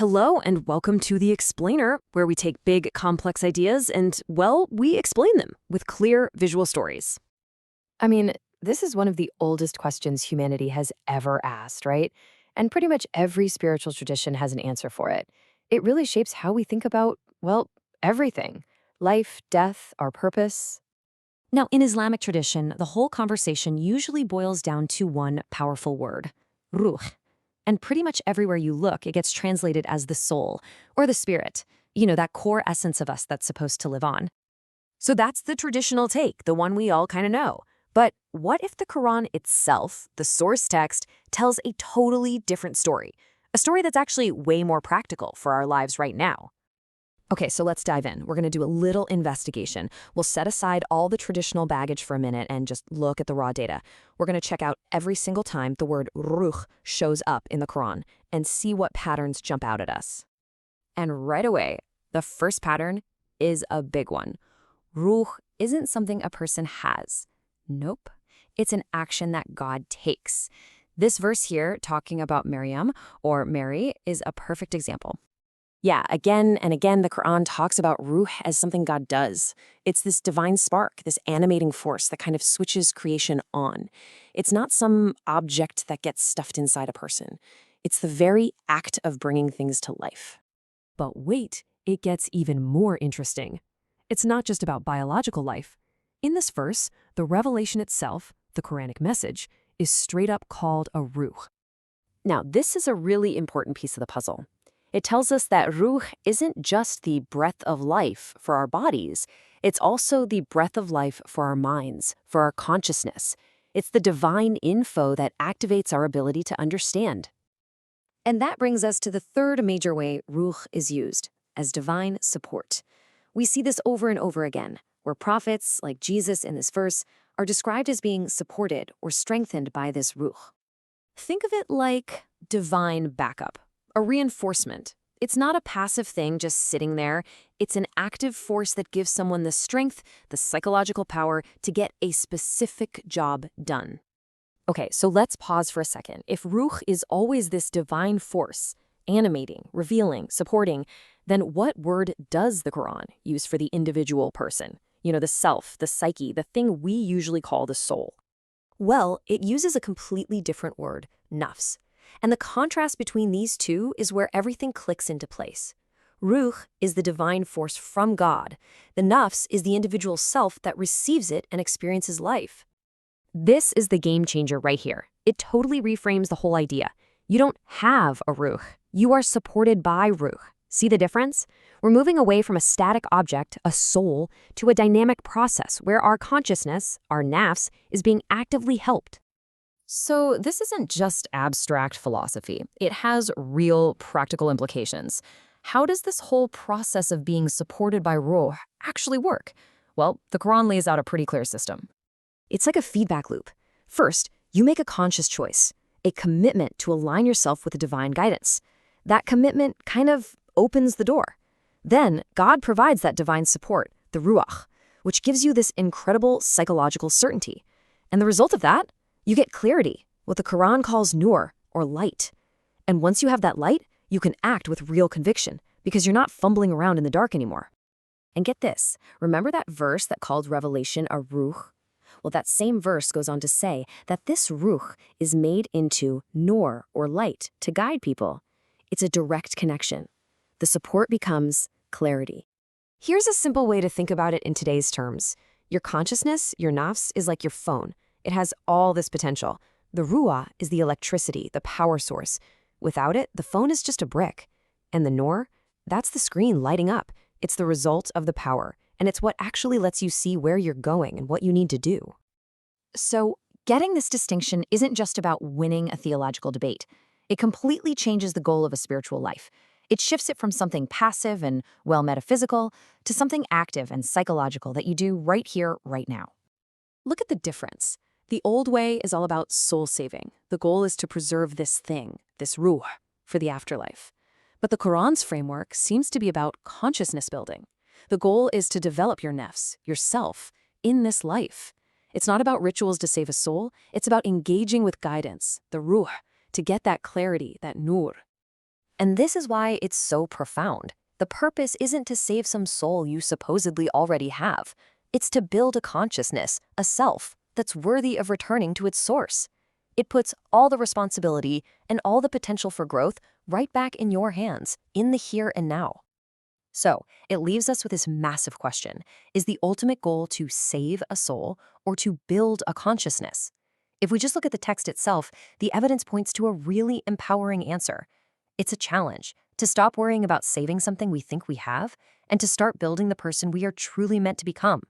Hello and welcome to The Explainer, where we take big, complex ideas and, well, we explain them with clear visual stories. I mean, this is one of the oldest questions humanity has ever asked, right? And pretty much every spiritual tradition has an answer for it. It really shapes how we think about, well, everything: life, death, our purpose. Now, in Islamic tradition, the whole conversation usually boils down to one powerful word, ruh. And pretty much everywhere you look, it gets translated as the soul or the spirit, that core essence of us that's supposed to live on. So that's the traditional take, the one we all kind of know. But what if the Quran itself, the source text, tells a totally different story? A story that's actually way more practical for our lives right now. Okay, so let's dive in. We're going to do a little investigation. We'll set aside all the traditional baggage for a minute and just look at the raw data. We're going to check out every single time the word ruh shows up in the Quran and see what patterns jump out at us. And right away, the first pattern is a big one. Ruh isn't something a person has. Nope. It's an action that God takes. This verse here, talking about Maryam, or Mary, is a perfect example. Yeah, again and again, the Quran talks about ruh as something God does. It's this divine spark, this animating force that kind of switches creation on. It's not some object that gets stuffed inside a person. It's the very act of bringing things to life. But wait, it gets even more interesting. It's not just about biological life. In this verse, the revelation itself, the Quranic message, is straight up called a ruh. Now, this is a really important piece of the puzzle. It tells us that ruh isn't just the breath of life for our bodies, it's also the breath of life for our minds, for our consciousness. It's the divine info that activates our ability to understand. And that brings us to the third major way ruh is used, as divine support. We see this over and over again, where prophets, like Jesus in this verse, are described as being supported or strengthened by this ruh. Think of it like divine backup. A reinforcement. It's not a passive thing just sitting there. It's an active force that gives someone the strength, the psychological power to get a specific job done. Okay, so let's pause for a second. If ruh is always this divine force, animating, revealing, supporting, then what word does the Quran use for the individual person? The self, the psyche, the thing we usually call the soul. Well, it uses a completely different word, nafs. And the contrast between these two is where everything clicks into place. Ruh is the divine force from God. The nafs is the individual self that receives it and experiences life. This is the game changer right here. It totally reframes the whole idea. You don't have a ruh. You are supported by ruh. See the difference? We're moving away from a static object, a soul, to a dynamic process where our consciousness, our nafs, is being actively helped. So this isn't just abstract philosophy. It has real practical implications. How does this whole process of being supported by ruh actually work? Well, the Quran lays out a pretty clear system. It's like a feedback loop. First, you make a conscious choice, a commitment to align yourself with the divine guidance. That commitment kind of opens the door. Then, God provides that divine support, the ruach, which gives you this incredible psychological certainty. And the result of that? You get clarity, what the Quran calls nur, or light. And once you have that light, you can act with real conviction, because you're not fumbling around in the dark anymore. And get this, remember that verse that called revelation a ruh? Well, that same verse goes on to say that this ruh is made into nur, or light, to guide people. It's a direct connection. The support becomes clarity. Here's a simple way to think about it in today's terms. Your consciousness, your nafs, is like your phone. It has all this potential. The ruah is the electricity, the power source. Without it, the phone is just a brick. And the nur, that's the screen lighting up. It's the result of the power, and it's what actually lets you see where you're going and what you need to do. So getting this distinction isn't just about winning a theological debate. It completely changes the goal of a spiritual life. It shifts it from something passive and, well, metaphysical to something active and psychological that you do right here, right now. Look at the difference. The old way is all about soul saving. The goal is to preserve this thing, this ruh, for the afterlife. But the Quran's framework seems to be about consciousness building. The goal is to develop your nafs, yourself, in this life. It's not about rituals to save a soul. It's about engaging with guidance, the ruh, to get that clarity, that nur. And this is why it's so profound. The purpose isn't to save some soul you supposedly already have. It's to build a consciousness, a self, that's worthy of returning to its source. It puts all the responsibility and all the potential for growth right back in your hands, in the here and now. So, it leaves us with this massive question. Is the ultimate goal to save a soul or to build a consciousness? If we just look at the text itself, the evidence points to a really empowering answer. It's a challenge to stop worrying about saving something we think we have and to start building the person we are truly meant to become.